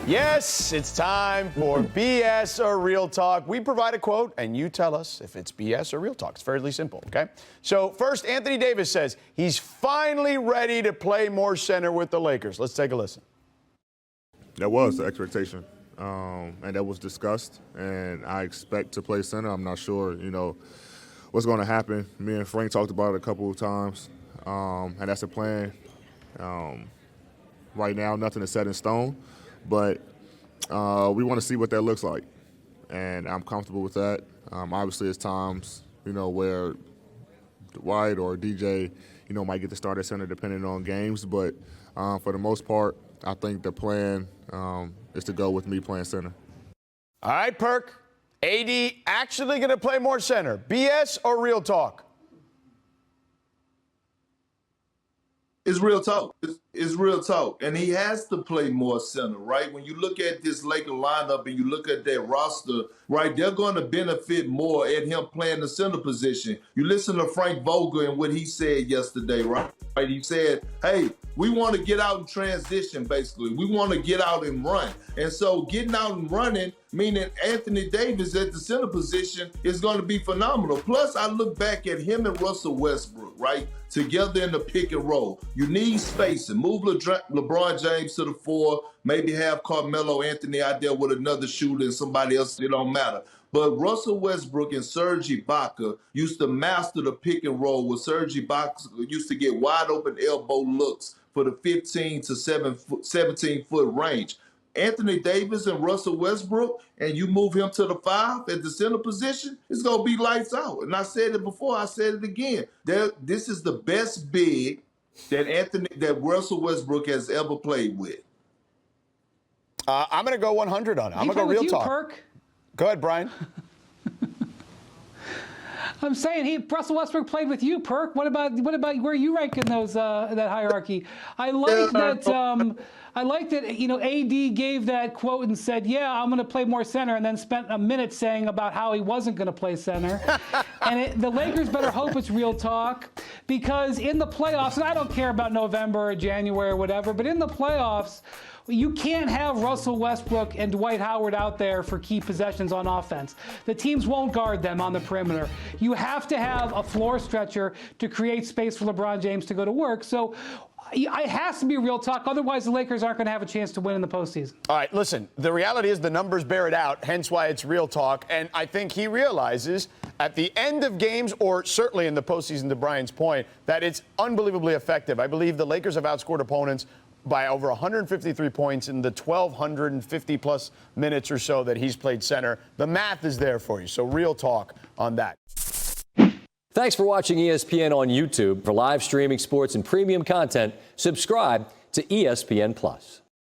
Yes, it's time for BS or Real Talk. We provide a quote, and you tell us if it's BS or Real Talk. It's fairly simple, okay? So first, Anthony Davis says he's finally ready to play more center with the Lakers. Let's take a listen. That was the expectation, and that was discussed, and I expect to play center. I'm not sure, what's going to happen. Me and Frank talked about it a couple of times, and that's the plan. Right now, nothing is set in stone. But we want to see what that looks like, and I'm comfortable with that. Obviously, it's times, where Dwight or DJ, might get to start at center depending on games. But for the most part, I think the plan is to go with me playing center. All right, Perk. AD actually going to play more center. BS or Real Talk? It's real talk. It's real talk. And he has to play more center, right? When you look at this Laker lineup and you look at their roster, right, they're going to benefit more at him playing the center position. You listen to Frank Vogel and what he said yesterday, right? He said, hey, we want to get out and transition, basically. We want to get out and run. And so getting out and running, meaning Anthony Davis at the center position, is going to be phenomenal. Plus, I look back at him and Russell Westbrook, right, together in the pick and roll. You need spacing. Move LeBron James to the 4, maybe have Carmelo Anthony out there with another shooter and somebody else. It don't matter. But Russell Westbrook and Serge Ibaka used to master the pick and roll, where Serge Ibaka used to get wide open elbow looks for the 15 to 17-foot range. Anthony Davis and Russell Westbrook, and you move him to the 5 at the center position, it's going to be lights out. And I said it before, I said it again. This is the best big that Russell Westbrook has ever played with. I'm going to go 100 on it. I'm going to go Real Talk. Perk? Go ahead, Brian. I'm saying Russell Westbrook played with you, Perk. What about where you rank in those that hierarchy? I like that. I like that. AD gave that quote and said, "Yeah, I'm going to play more center," and then spent a minute saying about how he wasn't going to play center. And the Lakers better hope it's Real Talk, because in the playoffs, and I don't care about November or January or whatever, but in the playoffs, you can't have Russell Westbrook and Dwight Howard out there for key possessions on offense. The teams won't guard them on the perimeter. You have to have a floor stretcher to create space for LeBron James to go to work. So it has to be Real Talk. Otherwise, the Lakers aren't going to have a chance to win in the postseason. All right, listen, the reality is the numbers bear it out, hence why it's Real Talk. And I think he realizes at the end of games, or certainly in the postseason, to Brian's point, that it's unbelievably effective. I believe the Lakers have outscored opponents by over 153 points in the 1,250-plus minutes or so that he's played center. The math is there for you, so Real Talk on that. Thanks for watching ESPN on YouTube. For live streaming sports and premium content, subscribe to ESPN+.